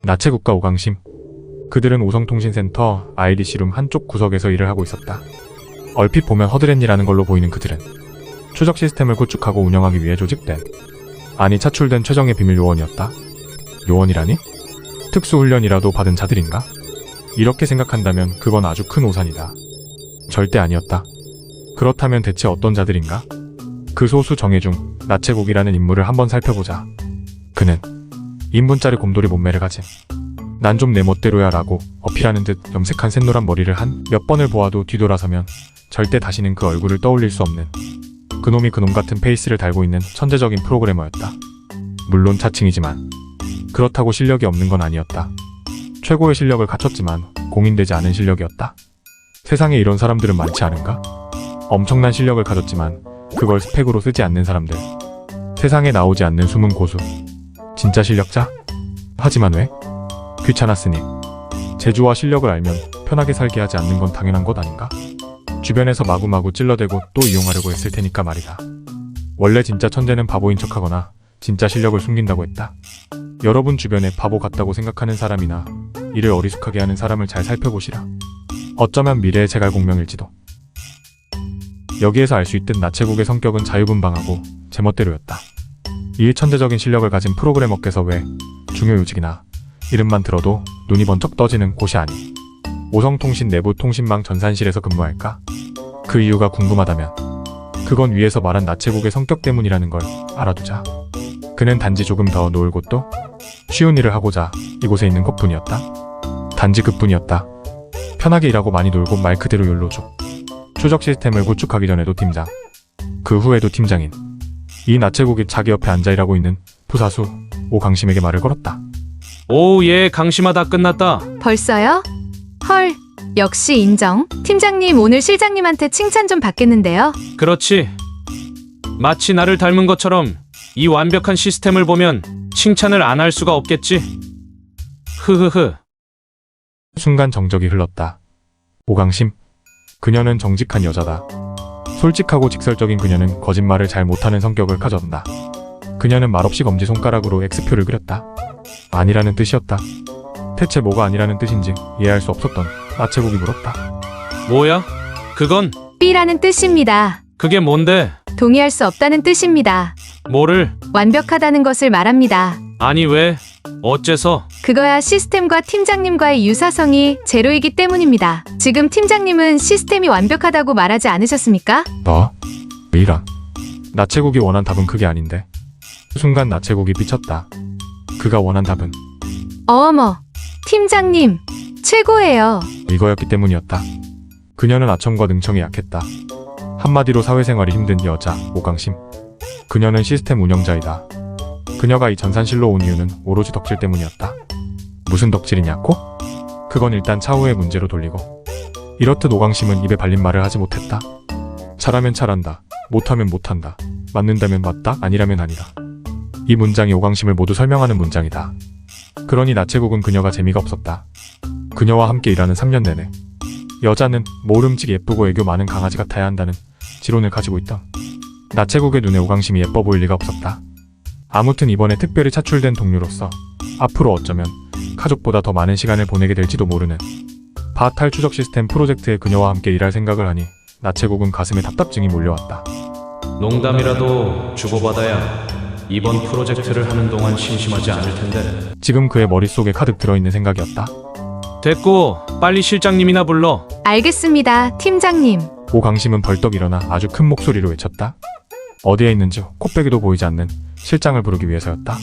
나체국과 오강심. 그들은 오성통신센터 IDC룸 한쪽 구석에서 일을 하고 있었다. 얼핏 보면 허드렛 일하는 걸로 보이는 그들은 추적 시스템을 구축하고 운영하기 위해 조직된, 아니 차출된 최정예 비밀 요원이었다. 요원이라니? 특수훈련이라도 받은 자들인가? 이렇게 생각한다면 그건 아주 큰 오산이다. 절대 아니었다. 그렇다면 대체 어떤 자들인가? 그 소수 정예 중 나체국이라는 인물을 한번 살펴보자. 그는 인분짜리 곰돌이 몸매를 가진, 난 좀 내 멋대로야 라고 어필하는 듯 염색한 샛노란 머리를 한 몇 번을 보아도 뒤돌아서면 절대 다시는 그 얼굴을 떠올릴 수 없는 그놈이 그놈 같은 페이스를 달고 있는 천재적인 프로그래머였다. 물론 차칭이지만 그렇다고 실력이 없는 건 아니었다. 최고의 실력을 갖췄지만 공인되지 않은 실력이었다. 세상에 이런 사람들은 많지 않은가? 엄청난 실력을 가졌지만 그걸 스펙으로 쓰지 않는 사람들. 세상에 나오지 않는 숨은 고수. 진짜 실력자? 하지만 왜? 귀찮았으니. 재주와 실력을 알면 편하게 살게 하지 않는 건 당연한 것 아닌가? 주변에서 마구마구 찔러대고 또 이용하려고 했을 테니까 말이다. 원래 진짜 천재는 바보인 척하거나 진짜 실력을 숨긴다고 했다. 여러분 주변에 바보 같다고 생각하는 사람이나 이를 어리숙하게 하는 사람을 잘 살펴보시라. 어쩌면 미래의 제갈공명일지도. 여기에서 알 수 있듯 나체국의 성격은 자유분방하고 제멋대로였다. 이 천재적인 실력을 가진 프로그래머께서 왜 중요요직이나 이름만 들어도 눈이 번쩍 떠지는 곳이 아닌 오성통신 내부 통신망 전산실에서 근무할까? 그 이유가 궁금하다면 그건 위에서 말한 나체국의 성격 때문이라는 걸 알아두자. 그는 단지 조금 더 놓을 곳도 쉬운 일을 하고자 이곳에 있는 것뿐이었다. 단지 그뿐이었다. 편하게 일하고 많이 놀고 말 그대로 욜로족. 추적 시스템을 구축하기 전에도 팀장, 그 후에도 팀장인 이 나체국이 자기 옆에 앉아 일하고 있는 부사수 오강심에게 말을 걸었다. 오, 예, 강심아 다 끝났다. 벌써요? 헐, 역시 인정. 팀장님, 오늘 실장님한테 칭찬 좀 받겠는데요. 그렇지. 마치 나를 닮은 것처럼 이 완벽한 시스템을 보면 칭찬을 안 할 수가 없겠지. 흐흐흐. 순간 정적이 흘렀다. 오강심. 그녀는 정직한 여자다. 솔직하고 직설적인 그녀는 거짓말을 잘 못하는 성격을 가졌다. 그녀는 말없이 검지손가락으로 X표를 그렸다. 아니라는 뜻이었다. 대체 뭐가 아니라는 뜻인지 이해할 수 없었던 나체국이 물었다. 뭐야? 그건? B라는 뜻입니다. 그게 뭔데? 동의할 수 없다는 뜻입니다. 뭐를? 완벽하다는 것을 말합니다. 아니 왜? 어째서? 그거야 시스템과 팀장님과의 유사성이 제로이기 때문입니다. 지금 팀장님은 시스템이 완벽하다고 말하지 않으셨습니까? 너? 이란. 나체국이 원한 답은 그게 아닌데. 순간 나체국이 비쳤다. 그가 원한 답은 어머, 팀장님, 최고예요. 이거였기 때문이었다. 그녀는 아첨과 능청이 약했다. 한마디로 사회생활이 힘든 여자, 오강심. 그녀는 시스템 운영자이다. 그녀가 이 전산실로 온 이유는 오로지 덕질 때문이었다. 무슨 덕질이냐고? 그건 일단 차후의 문제로 돌리고. 이렇듯 오강심은 입에 발린 말을 하지 못했다. 잘하면 잘한다. 못하면 못한다. 맞는다면 맞다. 아니라면 아니다. 이 문장이 오강심을 모두 설명하는 문장이다. 그러니 나체국은 그녀가 재미가 없었다. 그녀와 함께 일하는 3년 내내 여자는 모름지기 예쁘고 애교 많은 강아지 같아야 한다는 지론을 가지고 있다. 나체국의 눈에 오강심이 예뻐 보일 리가 없었다. 아무튼 이번에 특별히 차출된 동료로서 앞으로 어쩌면 가족보다 더 많은 시간을 보내게 될지도 모르는 바탈 추적 시스템 프로젝트에 그녀와 함께 일할 생각을 하니 나체국은 가슴에 답답증이 몰려왔다. 농담이라도 주고받아야 이번 프로젝트를 하는 동안 심심하지 않을 텐데. 지금 그의 머릿속에 가득 들어있는 생각이었다. 됐고 빨리 실장님이나 불러. 알겠습니다, 팀장님. 오강심은 벌떡 일어나 아주 큰 목소리로 외쳤다. 어디에 있는지 코빼기도 보이지 않는 실장을 부르기 위해서였다.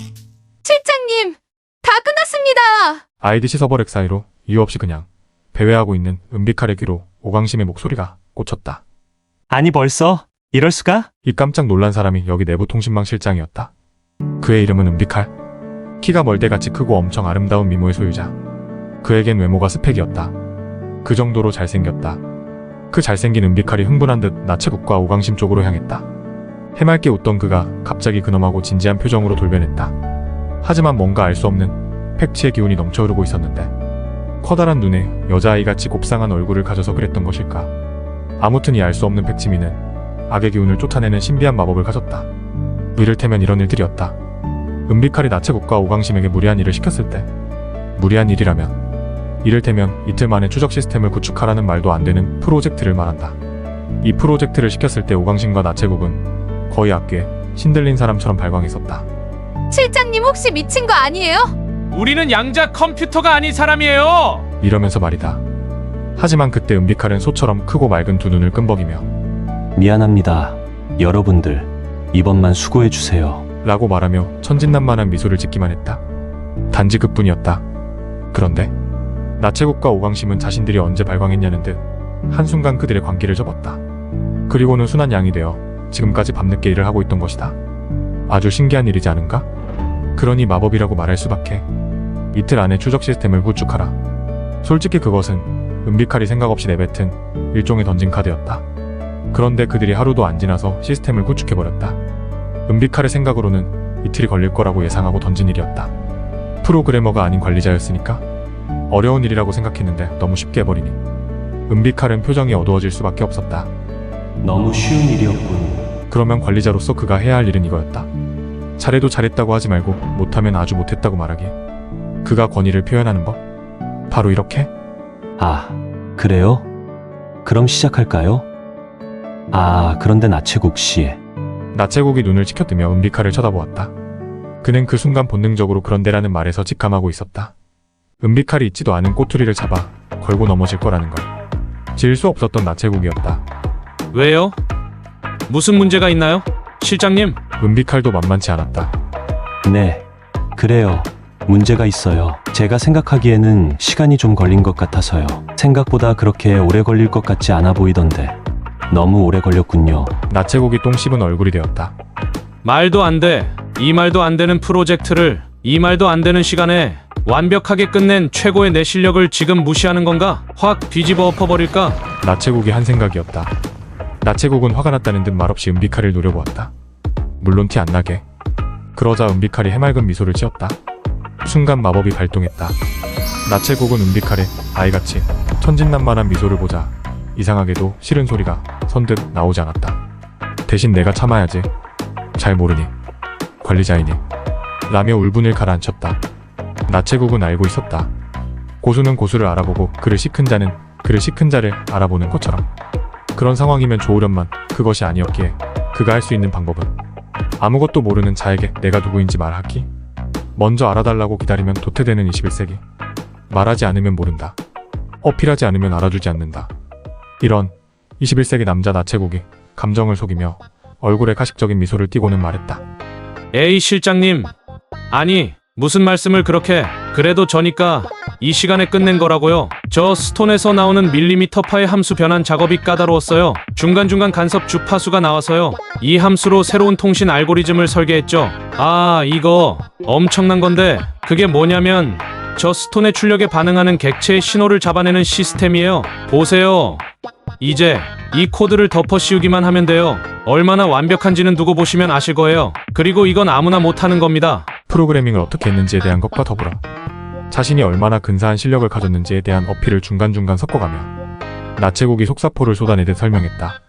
실장님, 다 끝났습니다. IDC 서버렉 사이로 이유 없이 그냥 배회하고 있는 은비칼의 귀로 오강심의 목소리가 꽂혔다. 아니 벌써? 이럴 수가? 이 깜짝 놀란 사람이 여기 내부 통신망 실장이었다. 그의 이름은 은비칼. 키가 멀대같이 크고 엄청 아름다운 미모의 소유자. 그에겐 외모가 스펙이었다. 그 정도로 잘생겼다. 그 잘생긴 은비칼이 흥분한 듯 나체국과 오강심 쪽으로 향했다. 해맑게 웃던 그가 갑자기 근엄하고 진지한 표정으로 돌변했다. 하지만 뭔가 알 수 없는 팩치의 기운이 넘쳐 흐르고 있었는데 커다란 눈에 여자아이같이 곱상한 얼굴을 가져서 그랬던 것일까. 아무튼 이 알 수 없는 팩치미는 악의 기운을 쫓아내는 신비한 마법을 가졌다. 이를테면 이런 일들이었다. 은비칼이 나체국과 오강심에게 무리한 일을 시켰을 때, 무리한 일이라면 이를테면 이틀 만에 추적 시스템을 구축하라는 말도 안 되는 프로젝트를 말한다. 이 프로젝트를 시켰을 때 오강심과 나체국은 거의 앞뒤에 신들린 사람처럼 발광했었다. 실장님 혹시 미친 거 아니에요? 우리는 양자 컴퓨터가 아닌 사람이에요. 이러면서 말이다. 하지만 그때 은비칼은 소처럼 크고 맑은 두 눈을 끔벅이며 미안합니다. 여러분들, 이번만 수고해주세요. 라고 말하며 천진난만한 미소를 짓기만 했다. 단지 그뿐이었다. 그런데 나체국과 오강심은 자신들이 언제 발광했냐는 듯 한순간 그들의 광기를 접었다. 그리고는 순한 양이 되어 지금까지 밤늦게 일을 하고 있던 것이다. 아주 신기한 일이지 않은가? 그러니 마법이라고 말할 수밖에. 이틀 안에 추적 시스템을 구축하라. 솔직히 그것은 은비칼이 생각 없이 내뱉은 일종의 던진 카드였다. 그런데 그들이 하루도 안 지나서 시스템을 구축해버렸다. 은비칼의 생각으로는 이틀이 걸릴 거라고 예상하고 던진 일이었다. 프로그래머가 아닌 관리자였으니까 어려운 일이라고 생각했는데 너무 쉽게 해버리니 은비칼은 표정이 어두워질 수밖에 없었다. 너무 쉬운 일이었군. 그러면 관리자로서 그가 해야 할 일은 이거였다. 잘해도 잘했다고 하지 말고 못하면 아주 못했다고 말하기. 그가 권위를 표현하는 법? 바로 이렇게? 아, 그래요? 그럼 시작할까요? 그런데 나체국 씨. 나체국이 눈을 치켜뜨며 은비칼을 쳐다보았다. 그는 그 순간 본능적으로 그런데라는 말에서 직감하고 있었다. 은비칼이 있지도 않은 꼬투리를 잡아 걸고 넘어질 거라는 걸. 질 수 없었던 나체국이었다. 왜요? 무슨 문제가 있나요? 실장님? 은비칼도 만만치 않았다. 네, 그래요. 문제가 있어요. 제가 생각하기에는 시간이 좀 걸린 것 같아서요. 생각보다 그렇게 오래 걸릴 것 같지 않아 보이던데. 너무 오래 걸렸군요. 나체국이 똥 씹은 얼굴이 되었다. 말도 안 돼. 이 말도 안 되는 프로젝트를 이 말도 안 되는 시간에 완벽하게 끝낸 최고의 내 실력을 지금 무시하는 건가? 확 뒤집어 엎어버릴까? 나체국이 한 생각이었다. 나체국은 화가 났다는 듯 말없이 은비칼을 노려보았다. 물론 티 안 나게. 그러자 은비칼이 해맑은 미소를 지었다. 순간 마법이 발동했다. 나체국은 은비칼의 아이같이 천진난만한 미소를 보자 이상하게도 싫은 소리가 선뜻 나오지 않았다. 대신 내가 참아야지. 잘 모르니. 관리자이니. 라며 울분을 가라앉혔다. 나체국은 알고 있었다. 고수는 고수를 알아보고 그를 시큰 자는 그를 시큰 자를 알아보는 것처럼. 그런 상황이면 좋으련만 그것이 아니었기에 그가 할 수 있는 방법은 아무것도 모르는 자에게 내가 누구인지 말하기. 먼저 알아달라고 기다리면 도태되는 21세기. 말하지 않으면 모른다. 어필하지 않으면 알아주지 않는다. 이런 21세기 남자 나체국이 감정을 속이며 얼굴에 가식적인 미소를 띠고는 말했다. 에이 실장님. 아니 무슨 말씀을 그렇게. 그래도 저니까 이 시간에 끝낸 거라고요. 저 스톤에서 나오는 밀리미터 파의 함수 변환 작업이 까다로웠어요. 중간중간 간섭 주파수가 나와서요. 이 함수로 새로운 통신 알고리즘을 설계했죠. 이거 엄청난 건데 그게 뭐냐면 저 스톤의 출력에 반응하는 객체의 신호를 잡아내는 시스템이에요. 보세요. 이제 이 코드를 덮어 씌우기만 하면 돼요. 얼마나 완벽한지는 두고 보시면 아실 거예요. 그리고 이건 아무나 못하는 겁니다. 프로그래밍을 어떻게 했는지에 대한 것과 더불어 자신이 얼마나 근사한 실력을 가졌는지에 대한 어필을 중간중간 섞어가며 나체국이 속사포를 쏟아내듯 설명했다.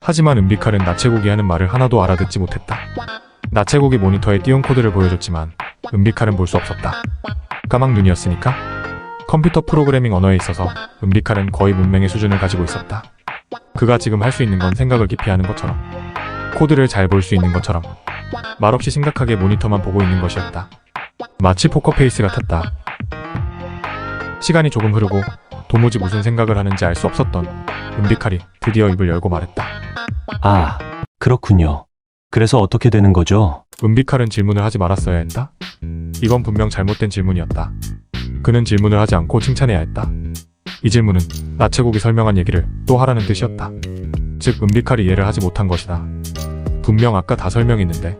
하지만 은비칼은 나체국이 하는 말을 하나도 알아듣지 못했다. 나체국이 모니터에 띄운 코드를 보여줬지만 은비칼은 볼 수 없었다. 까막 눈이었으니까. 컴퓨터 프로그래밍 언어에 있어서 은비칼은 거의 문맹의 수준을 가지고 있었다. 그가 지금 할 수 있는 건 생각을 깊이 하는 것처럼, 코드를 잘 볼 수 있는 것처럼, 말없이 심각하게 모니터만 보고 있는 것이었다. 마치 포커페이스 같았다. 시간이 조금 흐르고 도무지 무슨 생각을 하는지 알 수 없었던 은비칼이 드디어 입을 열고 말했다. 그렇군요. 그래서 어떻게 되는 거죠? 은비칼은 질문을 하지 말았어야 했다. 이건 분명 잘못된 질문이었다. 그는 질문을 하지 않고 칭찬해야 했다. 이 질문은 나체국이 설명한 얘기를 또 하라는 뜻이었다. 즉 은비칼이 이해를 하지 못한 것이다. 분명 아까 다 설명했는데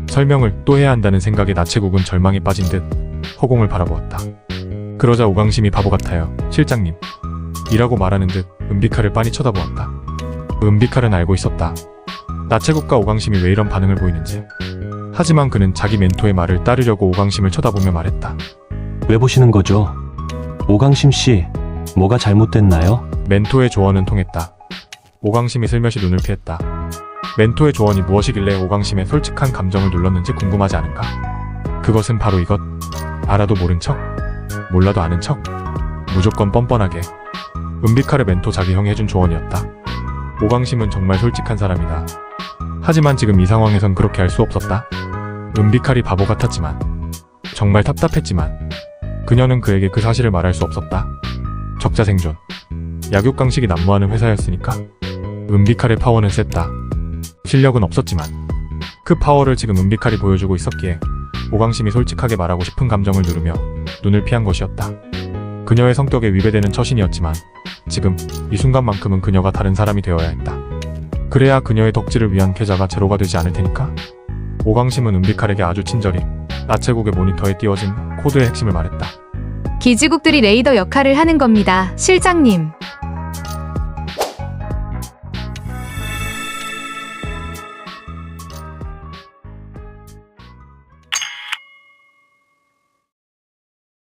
설명을 또 해야 한다는 생각에 나체국은 절망에 빠진 듯 허공을 바라보았다. 그러자 오강심이 바보 같아요. 실장님. 이라고 말하는 듯 은비칼을 빤히 쳐다보았다. 은비칼은 알고 있었다. 나체국과 오강심이 왜 이런 반응을 보이는지. 하지만 그는 자기 멘토의 말을 따르려고 오강심을 쳐다보며 말했다. 왜 보시는 거죠? 오강심 씨, 뭐가 잘못됐나요? 멘토의 조언은 통했다. 오강심이 슬며시 눈을 피했다. 멘토의 조언이 무엇이길래 오강심의 솔직한 감정을 눌렀는지 궁금하지 않은가? 그것은 바로 이것. 알아도 모른 척, 몰라도 아는 척, 무조건 뻔뻔하게. 은비카르 멘토 자기 형이 해준 조언이었다. 오강심은 정말 솔직한 사람이다. 하지만 지금 이 상황에선 그렇게 할 수 없었다. 은비칼이 바보 같았지만, 정말 답답했지만, 그녀는 그에게 그 사실을 말할 수 없었다. 적자 생존. 약육강식이 난무하는 회사였으니까. 은비칼의 파워는 셌다. 실력은 없었지만, 그 파워를 지금 은비칼이 보여주고 있었기에 오강심이 솔직하게 말하고 싶은 감정을 누르며 눈을 피한 것이었다. 그녀의 성격에 위배되는 처신이었지만 지금 이 순간만큼은 그녀가 다른 사람이 되어야 했다. 그래야 그녀의 덕질을 위한 계좌가 제로가 되지 않을 테니까. 오강심은 은비칼에게 아주 친절히 나체국의 모니터에 띄워진 코드의 핵심을 말했다. 기지국들이 레이더 역할을 하는 겁니다. 실장님.